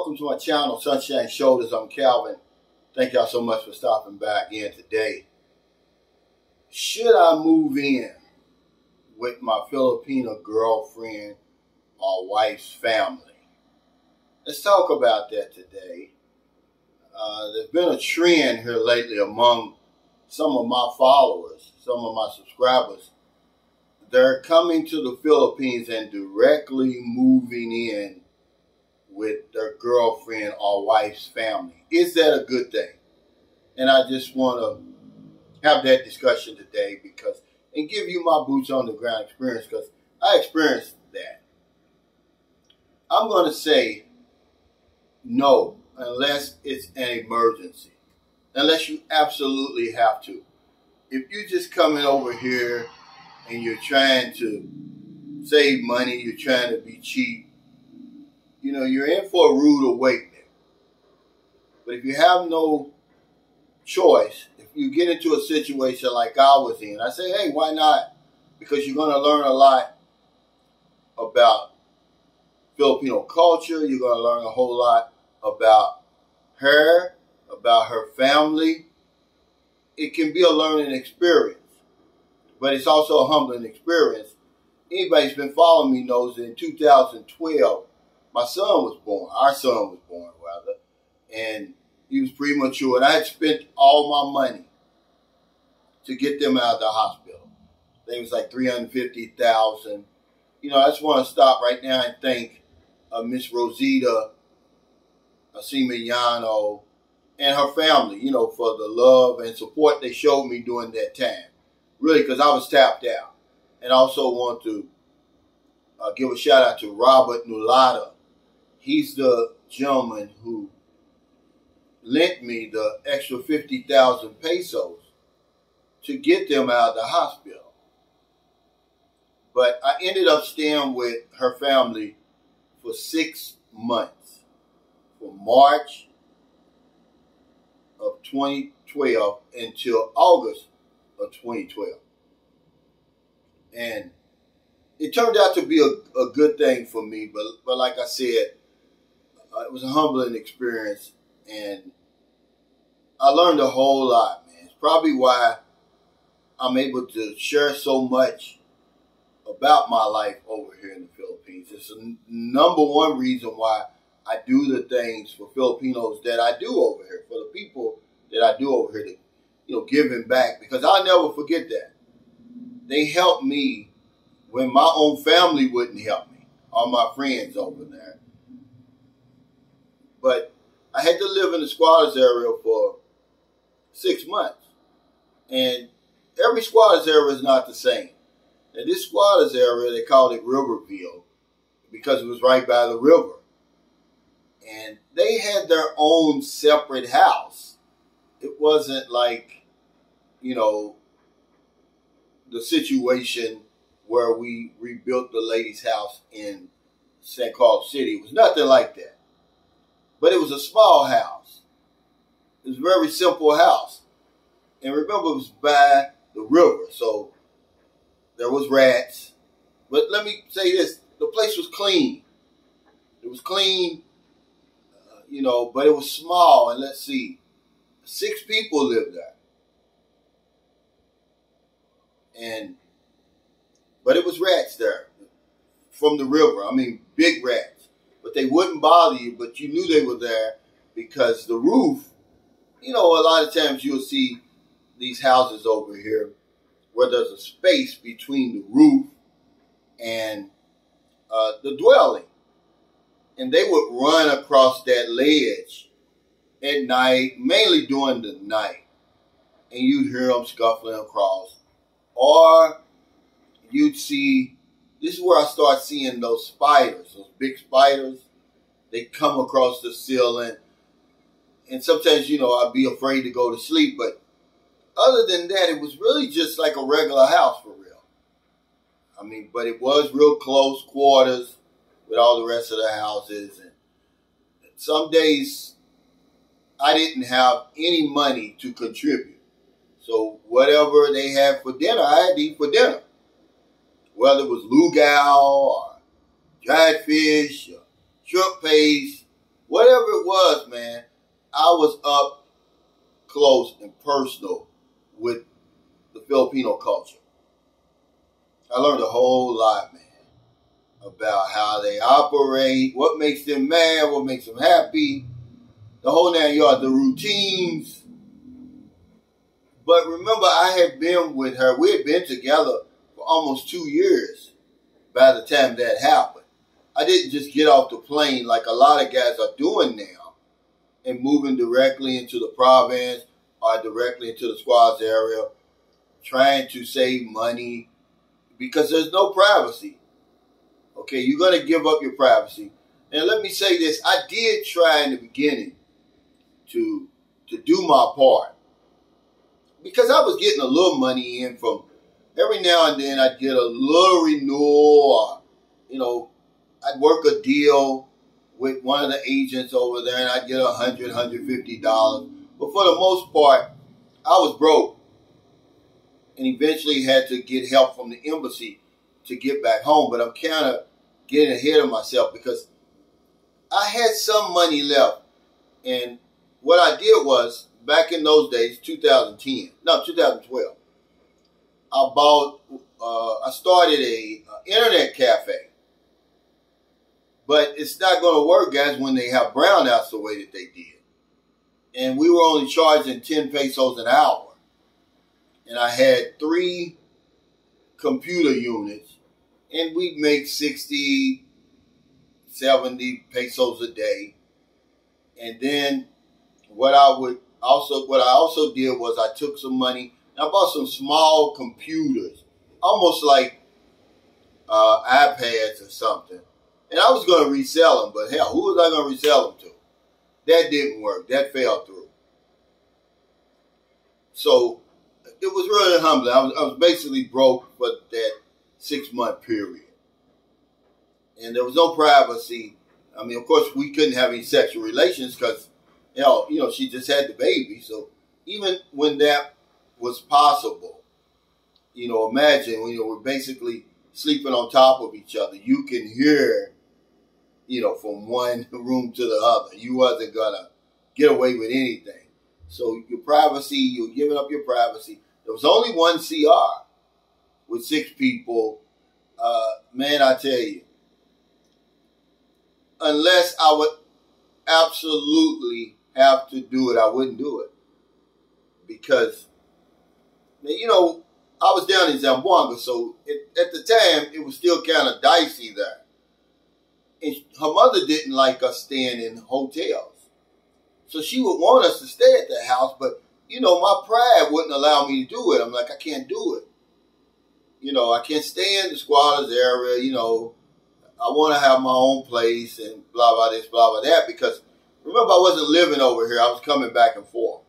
Welcome to my channel, Sunshine Shoulders. I'm Calvin. Thank y'all so much for stopping by again today. Should I move in with my Filipina girlfriend or wife's family? Let's talk about that today. There's been a trend here lately among some of my followers, some of my subscribers. They're coming to the Philippines and directly moving in with their girlfriend or wife's family. Is that a good thing? And I just want to have that discussion today and give you my boots on the ground experience, because I experienced that. I'm going to say no, unless it's an emergency, unless you absolutely have to. If you're just coming over here and you're trying to save money, you're trying to be cheap, you know, you're in for a rude awakening. But if you have no choice, if you get into a situation like I was in, I say, hey, why not? Because you're going to learn a lot about Filipino culture. You're going to learn a whole lot about her family. It can be a learning experience, but it's also a humbling experience. Anybody who's been following me knows that in 2012, my son was born. Our son was born, rather. And he was premature. And I had spent all my money to get them out of the hospital. I think it was like $350,000. You know, I just want to stop right now and thank Miss Rosita Similiano and her family, you know, for the love and support they showed me during that time. Really, because I was tapped out. And I also want to give a shout out to Robert Nulata. He's the gentleman who lent me the extra 50,000 pesos to get them out of the hospital. But I ended up staying with her family for 6 months, from March of 2012 until August of 2012. And it turned out to be a good thing for me, but like I said, it was a humbling experience, and I learned a whole lot, man. It's probably why I'm able to share so much about my life over here in the Philippines. It's the number one reason why I do the things for Filipinos that I do over here, for the people that I do over here, to, you know, giving back, because I'll never forget that. They helped me when my own family wouldn't help me, all my friends over there. But I had to live in the squatters area for 6 months. And every squatters area is not the same. And this squatters area, they called it Riverville because it was right by the river. And they had their own separate house. It wasn't like, you know, the situation where we rebuilt the lady's house in St. Carlos City. It was nothing like that. But it was a small house. It was a very simple house. And remember, it was by the river, so there was rats. But let me say this, the place was clean. It was clean, you know, but it was small. And let's see, 6 people lived there. But it was rats there from the river. I mean, big rats. But they wouldn't bother you, but you knew they were there because the roof, you know, a lot of times you'll see these houses over here where there's a space between the roof and the dwelling. And they would run across that ledge at night, mainly during the night. And you'd hear them scuffling across. Or you'd see, this is where I start seeing those spiders, those big spiders. They come across the ceiling. And sometimes, you know, I'd be afraid to go to sleep. But other than that, it was really just like a regular house for real. I mean, but it was real close quarters with all the rest of the houses. And some days I didn't have any money to contribute. So whatever they had for dinner, I had to eat for dinner. Whether it was lugao or dried fish or shrimp paste, whatever it was, man, I was up close and personal with the Filipino culture. I learned a whole lot, man, about how they operate, what makes them mad, what makes them happy, the whole 9 yards, the routines. But remember, I had been with her. We had been together for almost 2 years by the time that happened. I didn't just get off the plane like a lot of guys are doing now and moving directly into the province or directly into the squads area, trying to save money because there's no privacy. Okay, you're going to give up your privacy. And let me say this. I did try in the beginning to do my part because I was getting a little money in from every now and then. I'd get a little renewal or, I'd work a deal with one of the agents over there and I'd get $100, $150. But for the most part, I was broke and eventually had to get help from the embassy to get back home. But I'm kind of getting ahead of myself because I had some money left. And what I did was, back in those days, 2012, I started a internet cafe. But it's not going to work, guys, when they have brownouts the way that they did. And we were only charging 10 pesos an hour. And I had 3 computer units. And we'd make 60, 70 pesos a day. And then what I also did was I took some money and I bought some small computers, almost like iPads or something. And I was going to resell them, but hell, who was I going to resell them to? That didn't work. That fell through. So it was really humbling. I was basically broke for that 6-month period. And there was no privacy. I mean, of course, we couldn't have any sexual relations because, she just had the baby. So even when that was possible, imagine when we're basically sleeping on top of each other, you can hear, from one room to the other. You wasn't going to get away with anything. So your privacy, you're giving up your privacy. There was only one CR with 6 people. Man, I tell you, unless I would absolutely have to do it, I wouldn't do it. Because, I was down in Zamboanga, so at the time, it was still kind of dicey there. And her mother didn't like us staying in hotels. So she would want us to stay at the house, but, my pride wouldn't allow me to do it. I'm like, I can't do it. I can't stay in the squatters area, I want to have my own place and blah, blah, this, blah, blah, that. Because, remember, I wasn't living over here. I was coming back and forth.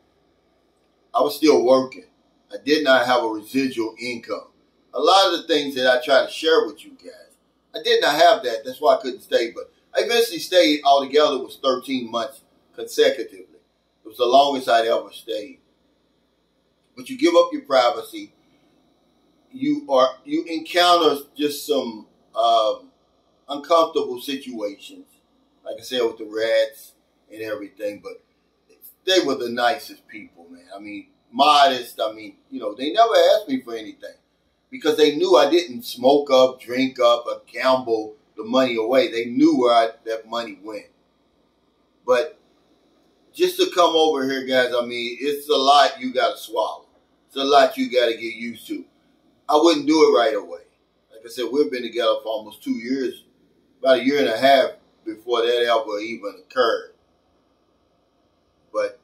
I was still working. I did not have a residual income. A lot of the things that I try to share with you guys, I did not have that. That's why I couldn't stay. But I eventually stayed altogether was 13 months consecutively. It was the longest I'd ever stayed. But you give up your privacy. You encounter just some uncomfortable situations. Like I said, with the rats and everything. But they were the nicest people, man. I mean, modest. I mean, they never asked me for anything because they knew I didn't smoke up, drink up, or gamble the money away. They knew where that money went. But just to come over here, guys, I mean, it's a lot you got to swallow. It's a lot you got to get used to. I wouldn't do it right away. Like I said, we've been together for almost 2 years, about 1.5 years before that ever even occurred. But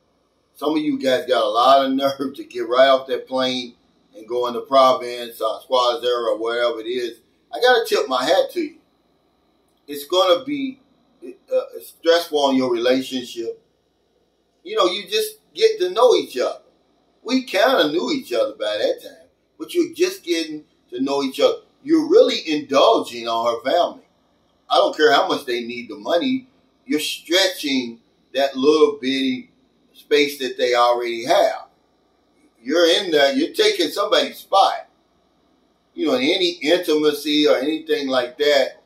some of you guys got a lot of nerve to get right off that plane and go in the province, squads area, or wherever it is. I got to tip my hat to you. It's going to be stressful on your relationship. You just get to know each other. We kind of knew each other by that time, but you're just getting to know each other. You're really indulging on her family. I don't care how much they need the money. You're stretching that little bitty space that they already have. You're in there. You're taking somebody's spot. And any intimacy or anything like that,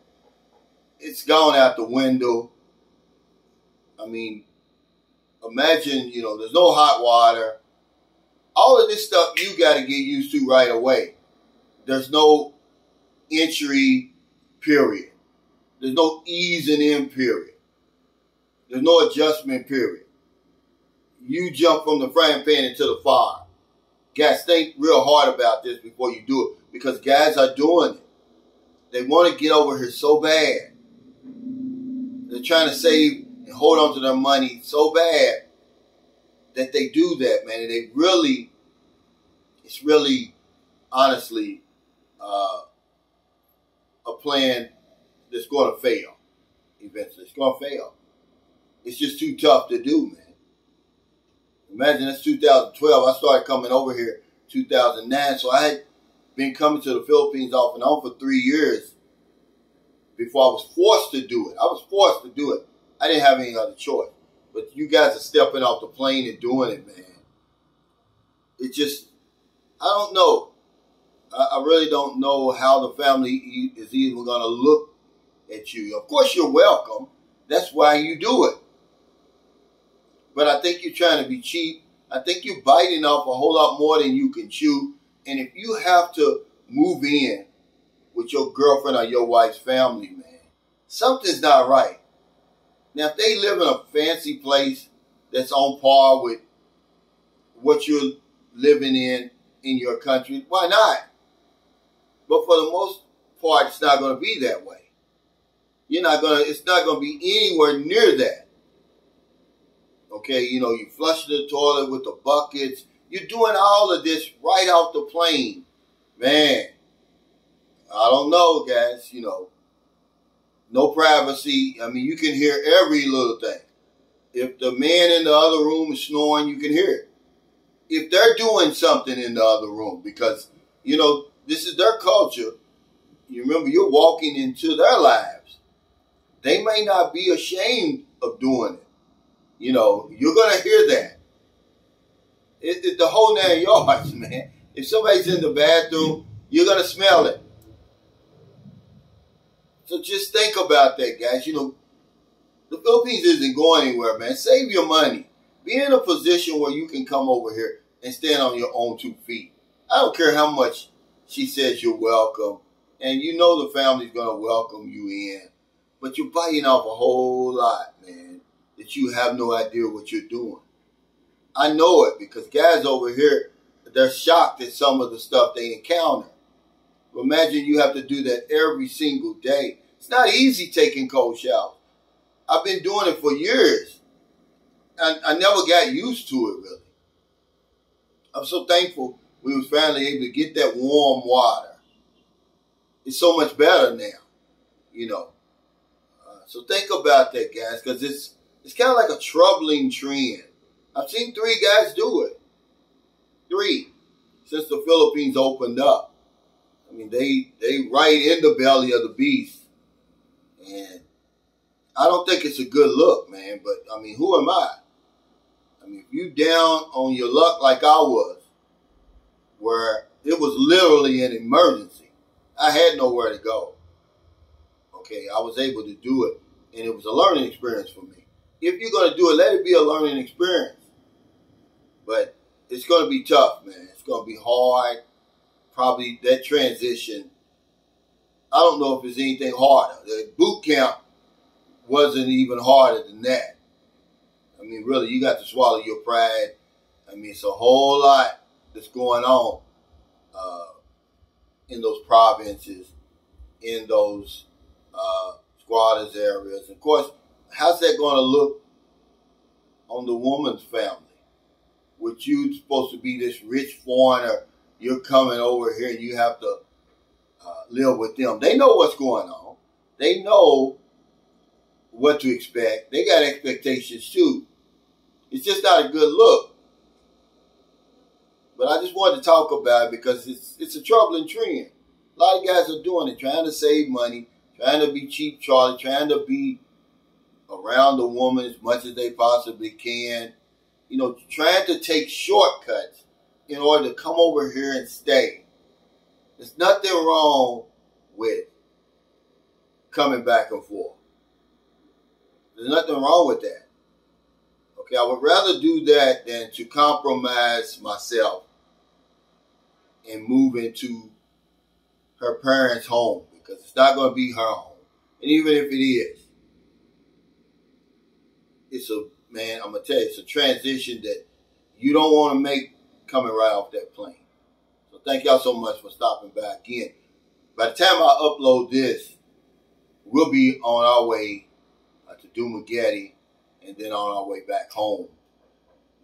it's gone out the window. I mean, imagine, there's no hot water. All of this stuff you got to get used to right away. There's no entry period. There's no easing in period. There's no adjustment period. You jump from the frying pan into the fire. Guys, think real hard about this before you do it, because guys are doing it. They want to get over here so bad. They're trying to save and hold on to their money so bad that they do that, man. And it's really, honestly, a plan that's going to fail eventually. It's going to fail. It's just too tough to do, man. Imagine that's 2012. I started coming over here 2009, so I had been coming to the Philippines off and on for 3 years before I was forced to do it. I was forced to do it. I didn't have any other choice. But you guys are stepping off the plane and doing it, man. It just, I don't know. I really don't know how the family is even going to look at you. Of course, you're welcome. That's why you do it. But I think you're trying to be cheap. I think you're biting off a whole lot more than you can chew. And if you have to move in with your girlfriend or your wife's family, man, something's not right. Now, if they live in a fancy place that's on par with what you're living in your country, why not? But for the most part, it's not going to be that way. It's not going to be anywhere near that. Okay, you flush the toilet with the buckets. You're doing all of this right off the plane. Man, I don't know, guys, no privacy. I mean, you can hear every little thing. If the man in the other room is snoring, you can hear it. If they're doing something in the other room, because, this is their culture. You remember, you're walking into their lives. They may not be ashamed of doing it. You're going to hear that. It's the whole 9 yards, man. If somebody's in the bathroom, you're going to smell it. So just think about that, guys. The Philippines isn't going anywhere, man. Save your money. Be in a position where you can come over here and stand on your own 2 feet. I don't care how much she says you're welcome. And the family's going to welcome you in. But you're biting off a whole lot, man, that you have no idea what you're doing. I know it because guys over here, they're shocked at some of the stuff they encounter. Imagine you have to do that every single day. It's not easy taking cold showers. I've been doing it for years. I never got used to it, really. I'm so thankful we was finally able to get that warm water. It's so much better now, So think about that, guys, because it's kind of like a troubling trend. I've seen 3 guys do it. 3 since the Philippines opened up. I mean, they right in the belly of the beast. And I don't think it's a good look, man. But, I mean, who am I? I mean, if you down on your luck like I was, where it was literally an emergency. I had nowhere to go. Okay, I was able to do it. And it was a learning experience for me. If you're going to do it, let it be a learning experience. But it's going to be tough, man. It's going to be hard. Probably that transition. I don't know if there's anything harder. The boot camp wasn't even harder than that. I mean, really, you got to swallow your pride. I mean, it's a whole lot that's going on in those provinces, in those squatters areas. Of course, how's that going to look on the woman's family? Which you supposed to be this rich foreigner, you're coming over here and you have to live with them. They know what's going on. They know what to expect. They got expectations too. It's just not a good look. But I just wanted to talk about it because it's a troubling trend. A lot of guys are doing it, trying to save money, trying to be cheap Charlie, trying to be around the woman as much as they possibly can. Trying to take shortcuts in order to come over here and stay. There's nothing wrong with coming back and forth. There's nothing wrong with that. I would rather do that than to compromise myself and move into her parents' home, because it's not going to be her home. And even if it is, I'm going to tell you, it's a transition that you don't want to make coming right off that plane. So thank y'all so much for stopping by again. By the time I upload this, we'll be on our way to Dumageddon and then on our way back home.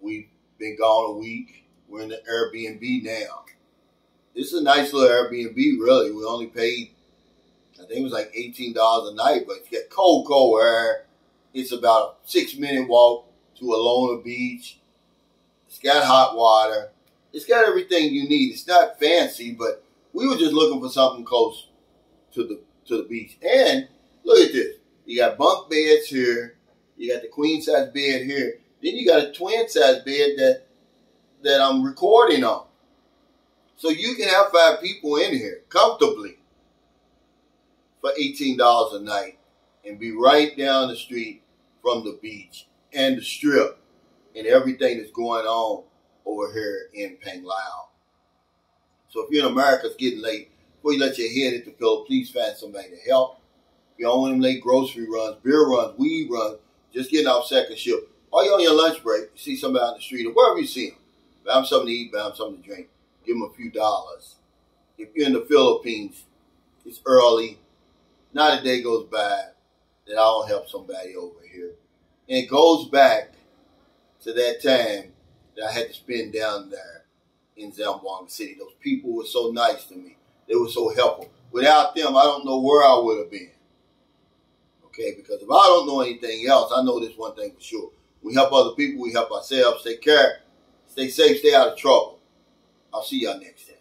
We've been gone a week. We're in the Airbnb now. This is a nice little Airbnb, really. We only paid, I think it was like $18 a night, but it's got cold air. It's about a 6-minute walk to Alona Beach. It's got hot water. It's got everything you need. It's not fancy, but we were just looking for something close to the beach. And look at this. You got bunk beds here. You got the queen size bed here. Then you got a twin size bed that I'm recording on. So you can have 5 people in here comfortably for $18 a night and be right down the street from the beach and the strip and everything that's going on over here in Panglao. So if you're in America, it's getting late. Before you let your head hit the pillow, please find somebody to help. If you're on them late grocery runs, beer runs, weed runs, just getting off second shift, or you're on your lunch break, you see somebody out in the street or wherever you see them, buy them something to eat, buy them something to drink, give them a few dollars. If you're in the Philippines, it's early, not a day goes by that I don't help somebody over here. And it goes back to that time that I had to spend down there in Zamboanga City. Those people were so nice to me. They were so helpful. Without them, I don't know where I would have been. Okay, because if I don't know anything else, I know this one thing for sure. We help other people, we help ourselves. Take care, stay safe, stay out of trouble. I'll see y'all next time.